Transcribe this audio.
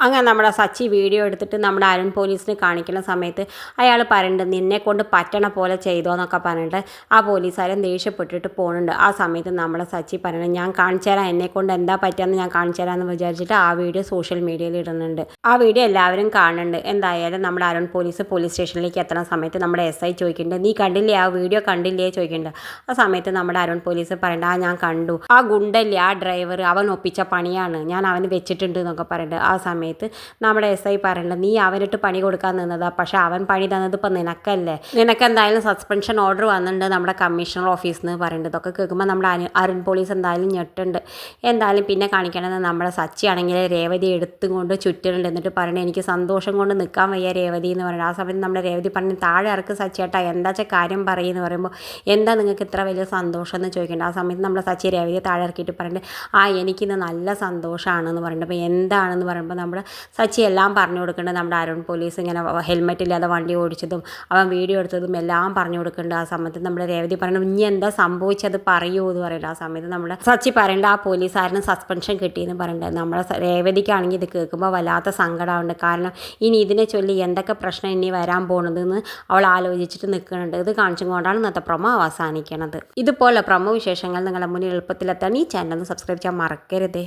അങ്ങനെ നമ്മുടെ സച്ചി വീഡിയോ എടുത്തിട്ട് നമ്മുടെ അരുൺ പോലീസിന് കാണിക്കുന്ന സമയത്ത് അയാൾ പറയുന്നുണ്ട് നിന്നെ കൊണ്ട് പറ്റണ പോലെ ചെയ്തോ എന്നൊക്കെ പറഞ്ഞിട്ട് ആ പോലീസുകാരൻ ദേഷ്യപ്പെട്ടിട്ട് പോകുന്നുണ്ട്. ആ സമയത്ത് നമ്മുടെ സച്ചി പറയുന്നത് ഞാൻ കാണിച്ചു തരാം, എന്നെക്കൊണ്ട് എന്താ പറ്റുകയെന്ന് ഞാൻ കാണിച്ചു തരാമെന്ന് വിചാരിച്ചിട്ട് ആ വീഡിയോ സോഷ്യൽ മീഡിയയിൽ ഇടുന്നുണ്ട്. ആ വീഡിയോ എല്ലാവരും കാണുന്നുണ്ട്. എന്തായാലും നമ്മുടെ അരുൺ പോലീസ് സ്റ്റേഷനിലേക്ക് എത്തുന്ന സമയത്ത് നമ്മുടെ SI ചോദിക്കുന്നുണ്ട് നീ കണ്ടില്ലേ, ആ വീഡിയോ കണ്ടില്ലേ ചോദിക്കുന്നുണ്ട്. ആ സമയത്ത് നമ്മുടെ അരുൺ പോലീസ് പറയുന്നുണ്ട് ആ ഞാൻ കണ്ടു, ആ ഗുണ്ടല്ലേ ആ ഡ്രൈവർ, അവൻ ഒപ്പിച്ച പണിയാണ്, ഞാൻ അവന് വെച്ചിട്ടുണ്ട് എന്നൊക്കെ പറയുന്നുണ്ട്. ആ സമയത്ത് നമ്മുടെ SI പറയുന്നുണ്ട് നീ അവനിട്ട് പണി കൊടുക്കാൻ നിന്നതാ, പക്ഷെ അവൻ പണി തന്നത് ഇപ്പം നിനക്കല്ലേ, നിനക്ക് എന്തായാലും സസ്പെൻഷൻ ഓർഡർ വന്നിട്ടുണ്ട് നമ്മുടെ കമ്മീഷണർ ഓഫീസിൽ നിന്ന് പറയുന്നുണ്ട്. ഇതൊക്കെ കേൾക്കുമ്പോൾ നമ്മുടെ അരുൺ പോലീസ് എന്തായാലും ഞെട്ടുണ്ട്. എന്തായാലും പിന്നെ കാണിക്കണത് നമ്മുടെ സച്ചി ആണെങ്കിൽ രേവതി എടുത്തുകൊണ്ട് ചുറ്റുന്നുണ്ട്. എന്നിട്ട് പറയണത് എനിക്ക് സന്തോഷം കൊണ്ട് നിൽക്കാൻ വയ്യ രേവതി എന്ന് പറയുന്നത്. ആ സമയത്ത് നമ്മുടെ രേവതി പറഞ്ഞു താഴെ ഇറക്ക് സച്ചിയേട്ടാ, എന്താ വെച്ചാൽ കാര്യം പറയുമെന്ന് പറയുമ്പോൾ എന്താ നിങ്ങൾക്ക് ഇത്ര വലിയ സന്തോഷം എന്ന് ചോദിക്കേണ്ടത്. ആ സമയത്ത് നമ്മുടെ സച്ചി രേവതിയെ താഴെ ഇറക്കിയിട്ട് പറയുന്നുണ്ട് ആ എനിക്കിന്ന് നല്ല സന്തോഷമാണെന്ന് പറയുന്നത്. അപ്പോൾ എന്താണെന്ന് പറയുമ്പോൾ നമ്മുടെ സച്ചി എല്ലാം പറഞ്ഞു കൊടുക്കുന്നുണ്ട്. നമ്മുടെ അരുൺ പോലീസ് ഇങ്ങനെ ഹെൽമെറ്റ് ഇല്ലാതെ വണ്ടി ഓടിച്ചതും അവൻ വീഡിയോ എടുത്തതും എല്ലാം പറഞ്ഞു കൊടുക്കുന്നുണ്ട്. ആ സമയത്ത് നമ്മുടെ രേവതി പറയുന്നത് ഇനി എന്താ സംഭവിച്ചത് പറയൂ എന്ന് പറയുന്നത്. ആ സമയത്ത് നമ്മുടെ സച്ചി പറയേണ്ട ആ പോലീസുകാരന് സസ്പെൻഷൻ കിട്ടിയെന്ന് പറയുന്നത്. നമ്മുടെ രേവതിക്കാണെങ്കിൽ ഇത് കേൾക്കുമ്പോൾ വല്ലാത്ത സങ്കടമുണ്ട്. കാരണം ഇനി ഇതിനെ ചൊല്ലി എന്തൊക്കെ പ്രശ്നം ഇനി വരാൻ പോകുന്നതെന്ന് അവൾ ആലോചിച്ചിട്ട് നിൽക്കുന്നുണ്ട്. ഇത് കാണിച്ചുകൊണ്ടാണ് ഇന്നത്തെ പ്രൊമോ അവസാനിക്കുന്നത്. ഇതുപോലെ പ്രൊമോ വിശേഷങ്ങൾ നിങ്ങളുടെ മുന്നിൽ എളുപ്പത്തിലെത്താൻ ഈ ചാനൽ ഒന്ന് സബ്സ്ക്രൈബ് ചെയ്യാൻ മറക്കരുത്.